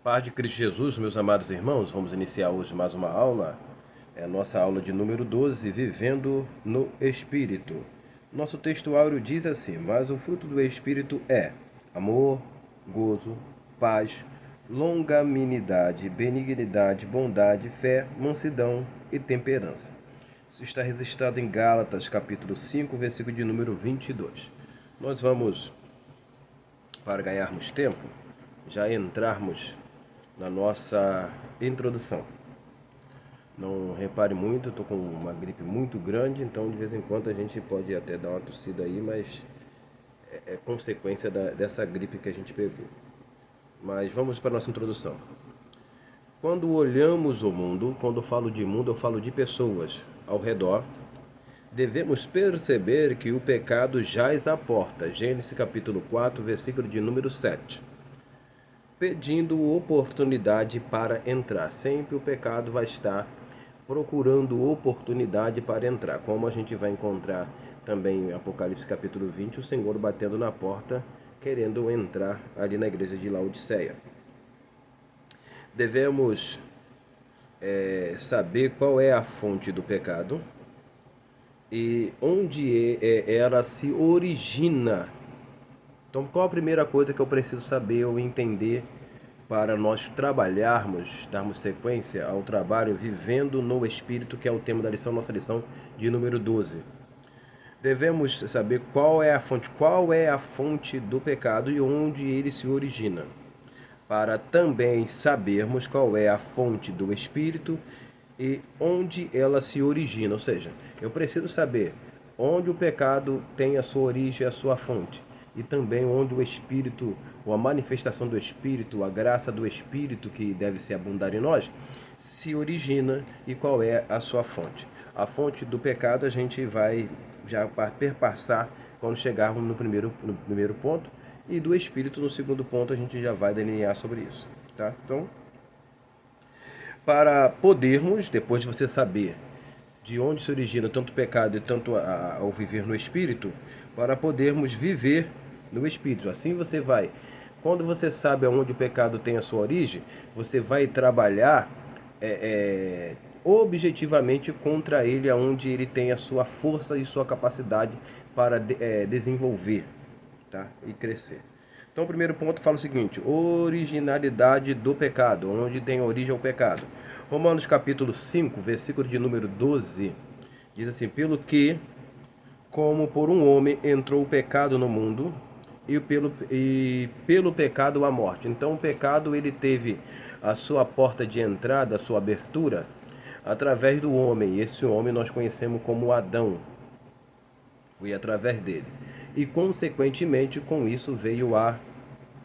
Paz de Cristo Jesus, meus amados irmãos, vamos iniciar hoje mais uma aula. É a nossa aula de número 12, Vivendo no Espírito. Nosso textuário diz assim: mas o fruto do Espírito é amor, gozo, paz, longanimidade, benignidade, bondade, fé, mansidão e temperança. Isso está registrado em Gálatas, capítulo 5, versículo de número 22. Nós vamos, para ganharmos tempo, já entrarmos na nossa introdução. Não repare muito, estou com uma gripe muito grande, então de vez em quando a gente pode até dar uma tossida aí, mas é consequência dessa gripe que a gente pegou. Mas vamos para a nossa introdução. Quando olhamos o mundo, quando eu falo de mundo, eu falo de pessoas ao redor, devemos perceber que o pecado jaz à porta. Gênesis capítulo 4, versículo de número 7. Pedindo oportunidade para entrar. Sempre o pecado vai estar procurando oportunidade para entrar. Como a gente vai encontrar também em Apocalipse capítulo 20, o Senhor batendo na porta, querendo entrar ali na igreja de Laodiceia. Devemos saber qual é a fonte do pecado e onde ela se origina. Então, qual a primeira coisa que eu preciso saber ou entender para nós trabalharmos, darmos sequência ao trabalho Vivendo no Espírito, que é o tema da lição, nossa lição de número 12. Devemos saber qual é a fonte do pecado e onde ele se origina, para também sabermos qual é a fonte do Espírito e onde ela se origina. Ou seja, eu preciso saber onde o pecado tem a sua origem, a sua fonte, e também onde o Espírito, ou a manifestação do Espírito, a graça do Espírito que deve se abundar em nós, se origina e qual é a sua fonte. A fonte do pecado a gente vai já perpassar quando chegarmos no primeiro ponto, e do Espírito no segundo ponto a gente já vai delinear sobre isso, tá? Então, para podermos, depois de você saber de onde se origina tanto o pecado e tanto ao viver no Espírito, para podermos viver no Espírito. Assim você vai, quando você sabe aonde o pecado tem a sua origem, você vai trabalhar objetivamente contra ele, aonde ele tem a sua força e sua capacidade para desenvolver, tá? E crescer. Então, o primeiro ponto fala o seguinte: originalidade do pecado, onde tem origem o pecado. Romanos capítulo 5, versículo de número 12, diz assim: pelo que, como por um homem entrou o pecado no mundo, e pelo pecado a morte. Então, o pecado ele teve a sua porta de entrada, a sua abertura, através do homem. E esse homem nós conhecemos como Adão. Foi através dele. E, consequentemente, com isso veio a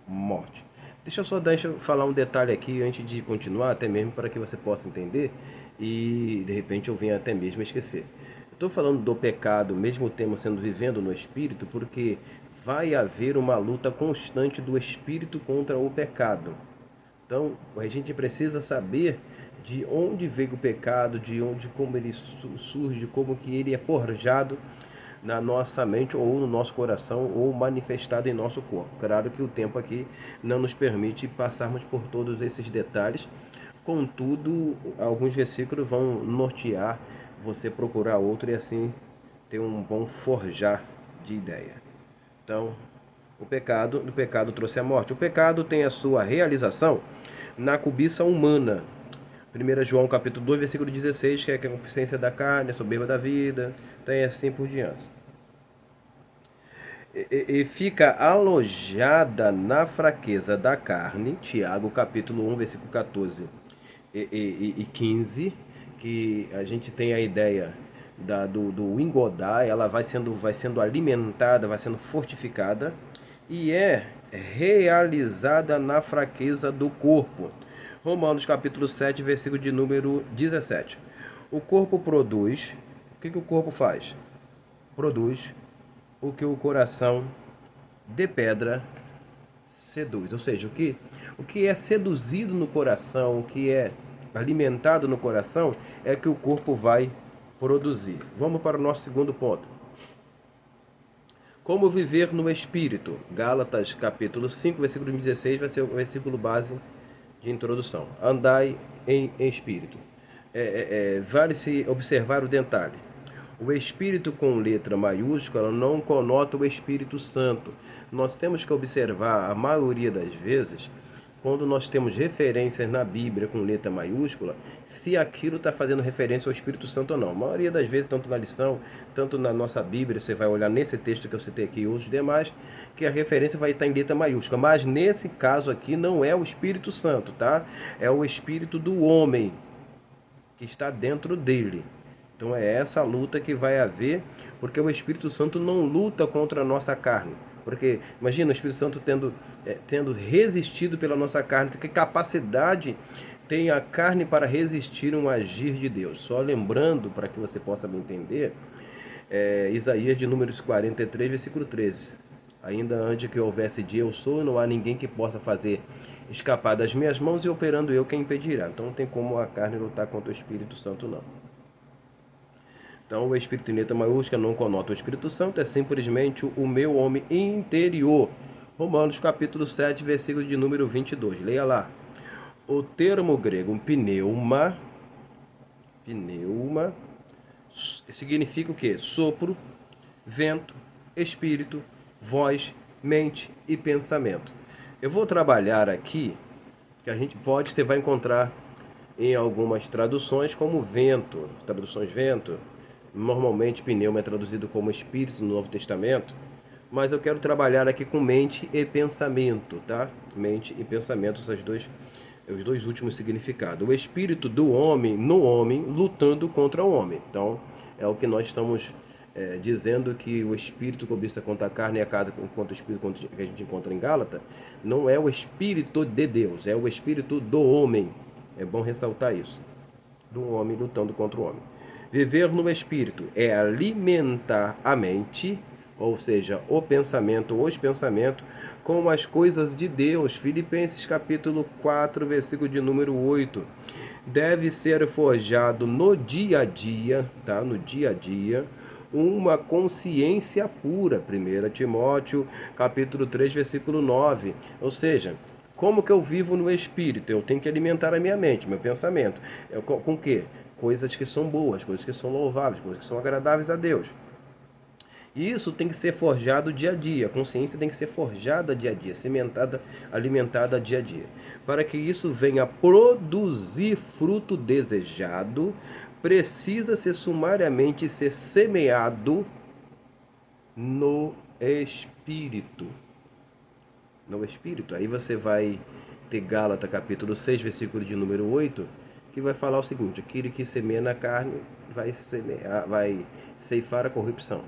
morte. Deixa eu falar um detalhe aqui antes de continuar, até mesmo para que você possa entender e de repente eu venha até mesmo esquecer. Estou falando do pecado, mesmo o tema sendo vivendo no espírito, porque vai haver uma luta constante do espírito contra o pecado. Então, a gente precisa saber de onde veio o pecado, de onde, como ele surge, como que ele é forjado na nossa mente ou no nosso coração ou manifestado em nosso corpo. Claro que o tempo aqui não nos permite passarmos por todos esses detalhes, contudo, alguns versículos vão nortear você procurar outro e assim ter um bom forjar de ideia. Então, o pecado trouxe a morte. O pecado tem a sua realização na cobiça humana. 1 João capítulo 2, versículo 16, que é a concupiscência da carne, a soberba da vida, tem assim por diante. E fica alojada na fraqueza da carne, Tiago capítulo 1, versículo 14 e 15, que a gente tem a ideia do engodar, ela vai sendo alimentada, vai sendo fortificada, e é realizada na fraqueza do corpo. Romanos capítulo 7, versículo de número 17. O corpo produz, o que o corpo faz? Produz o que o coração de pedra seduz. Ou seja, o que é seduzido no coração, o que é alimentado no coração, é que o corpo vai produzir. Vamos para o nosso segundo ponto. Como viver no Espírito? Gálatas capítulo 5, versículo 16, vai ser o versículo base de introdução. Andai em espírito. Vale-se observar o detalhe. O Espírito com letra maiúscula não conota o Espírito Santo. Nós temos que observar, a maioria das vezes, quando nós temos referências na Bíblia com letra maiúscula, se aquilo está fazendo referência ao Espírito Santo ou não. A maioria das vezes, tanto na lição, tanto na nossa Bíblia, você vai olhar nesse texto que eu citei aqui e outros demais, que a referência vai estar em letra maiúscula. Mas nesse caso aqui não é o Espírito Santo, tá? É o Espírito do homem que está dentro dele. Então é essa luta que vai haver, porque o Espírito Santo não luta contra a nossa carne. Porque imagina o Espírito Santo tendo resistido pela nossa carne, que capacidade tem a carne para resistir um agir de Deus. Só lembrando, para que você possa me entender, Isaías de números 43, versículo 13. Ainda antes que houvesse dia, eu sou, e não há ninguém que possa fazer escapar das minhas mãos, e operando eu, quem impedirá. Então não tem como a carne lutar contra o Espírito Santo, não. Então, o Espírito em letra maiúscula não conota o Espírito Santo, é simplesmente o meu homem interior. Romanos capítulo 7, versículo de número 22. Leia lá. O termo grego pneuma significa o quê? Sopro, vento, espírito, voz, mente e pensamento. Eu vou trabalhar aqui, que você vai encontrar em algumas traduções como vento, traduções vento. Normalmente pneuma é traduzido como espírito no Novo Testamento, mas eu quero trabalhar aqui com mente e pensamento, tá? Mente e pensamento, os dois últimos significados. O espírito do homem no homem lutando contra o homem. Então é o que nós estamos dizendo, que o espírito cobiça contra a carne e a carne contra o espírito, que a gente encontra em Gálatas, não é o espírito de Deus, é o espírito do homem. É bom ressaltar isso. Do homem lutando contra o homem. Viver no Espírito é alimentar a mente, ou seja, o pensamento, os pensamentos, com as coisas de Deus. Filipenses capítulo 4, versículo de número 8. Deve ser forjado no dia a dia, tá? No dia a dia, uma consciência pura. 1 Timóteo capítulo 3, versículo 9. Ou seja, como que eu vivo no Espírito? Eu tenho que alimentar a minha mente, meu pensamento. Com o quê? Coisas que são boas, coisas que são louváveis, coisas que são agradáveis a Deus. E isso tem que ser forjado dia a dia. A consciência tem que ser forjada dia a dia, cimentada, alimentada dia a dia. Para que isso venha produzir fruto desejado, precisa ser sumariamente ser semeado no Espírito. No Espírito. Aí você vai ter Gálatas capítulo 6, versículo de número 8, que vai falar o seguinte: aquele que semeia na carne vai ceifar a corrupção,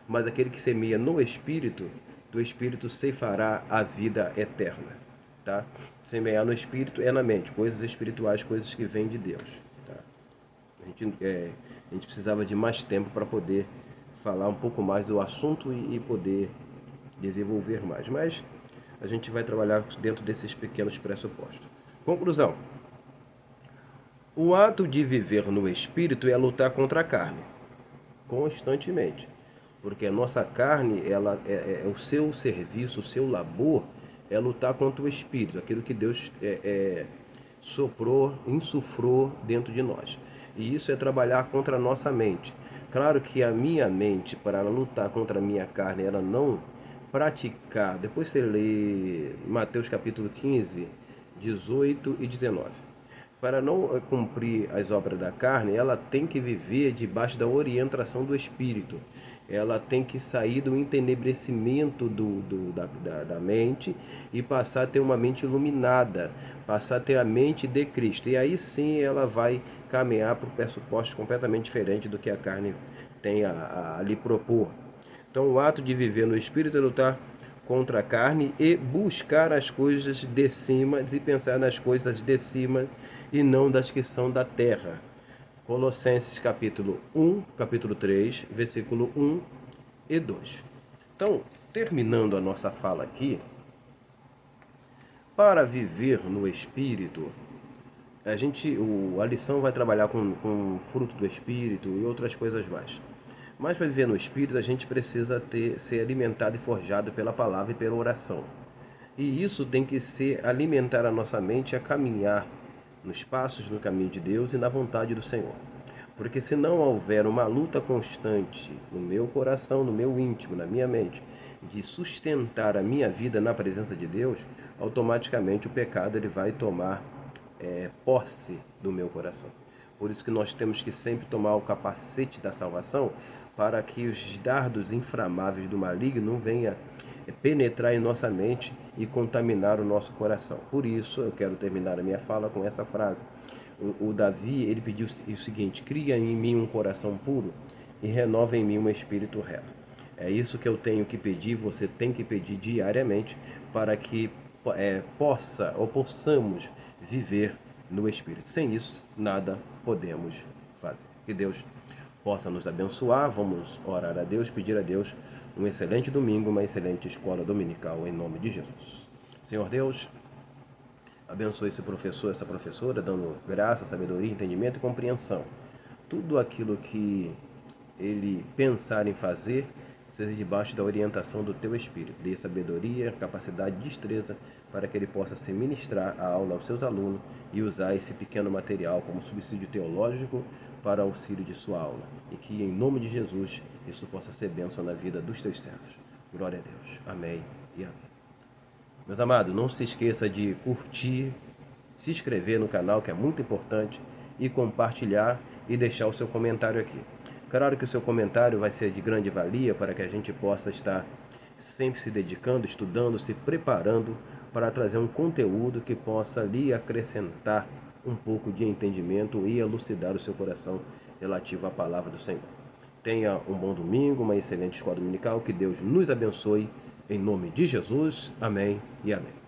mas aquele que semeia no Espírito, do Espírito ceifará a vida eterna. Tá? Semear no Espírito é na mente, coisas espirituais, coisas que vêm de Deus. Tá? A gente precisava de mais tempo para poder falar um pouco mais do assunto e poder desenvolver mais, mas a gente vai trabalhar dentro desses pequenos pressupostos. Conclusão: o ato de viver no Espírito é lutar contra a carne, constantemente. Porque a nossa carne, ela o seu serviço, o seu labor, é lutar contra o Espírito, aquilo que Deus soprou, insuflou dentro de nós. E isso é trabalhar contra a nossa mente. Claro que a minha mente, para ela lutar contra a minha carne, ela não praticar. Depois você lê Mateus capítulo 15, 18 e 19. Para não cumprir as obras da carne, ela tem que viver debaixo da orientação do Espírito. Ela tem que sair do entenebrecimento da mente e passar a ter uma mente iluminada, passar a ter a mente de Cristo. E aí sim ela vai caminhar para o pressuposto completamente diferente do que a carne tem a lhe propor. Então o ato de viver no Espírito é lutar contra a carne e buscar as coisas de cima e pensar nas coisas de cima e não das que são da terra. Colossenses capítulo 3, versículo 1 e 2. Então, terminando a nossa fala aqui, para viver no Espírito, a lição vai trabalhar com fruto do Espírito e outras coisas mais. Mas para viver no Espírito, a gente precisa ser alimentado e forjado pela palavra e pela oração. E isso tem que ser alimentar a nossa mente a caminhar nos passos no caminho de Deus e na vontade do Senhor. Porque se não houver uma luta constante no meu coração, no meu íntimo, na minha mente, de sustentar a minha vida na presença de Deus, automaticamente o pecado ele vai tomar posse do meu coração. Por isso que nós temos que sempre tomar o capacete da salvação para que os dardos inflamáveis do maligno não venham penetrar em nossa mente e contaminar o nosso coração. Por isso, eu quero terminar a minha fala com essa frase. O Davi, ele pediu o seguinte: cria em mim um coração puro e renova em mim um espírito reto. É isso que eu tenho que pedir, você tem que pedir diariamente para que possamos viver no Espírito. Sem isso, nada podemos fazer. Que Deus possa nos abençoar. Vamos orar a Deus, pedir a Deus um excelente domingo, uma excelente escola dominical, em nome de Jesus. Senhor Deus, abençoe esse professor, essa professora, dando graça, sabedoria, entendimento e compreensão. Tudo aquilo que ele pensar em fazer, seja debaixo da orientação do teu Espírito. Dê sabedoria, capacidade, destreza, para que ele possa se ministrar a aula aos seus alunos e usar esse pequeno material como subsídio teológico para auxílio de sua aula. E que, em nome de Jesus, isso possa ser bênção na vida dos teus servos. Glória a Deus. Amém e amém. Meus amados, não se esqueça de curtir, se inscrever no canal, que é muito importante, e compartilhar e deixar o seu comentário aqui. Claro que o seu comentário vai ser de grande valia para que a gente possa estar sempre se dedicando, estudando, se preparando para trazer um conteúdo que possa lhe acrescentar um pouco de entendimento e elucidar o seu coração relativo à palavra do Senhor. Tenha um bom domingo, uma excelente escola dominical, que Deus nos abençoe, em nome de Jesus. Amém e amém.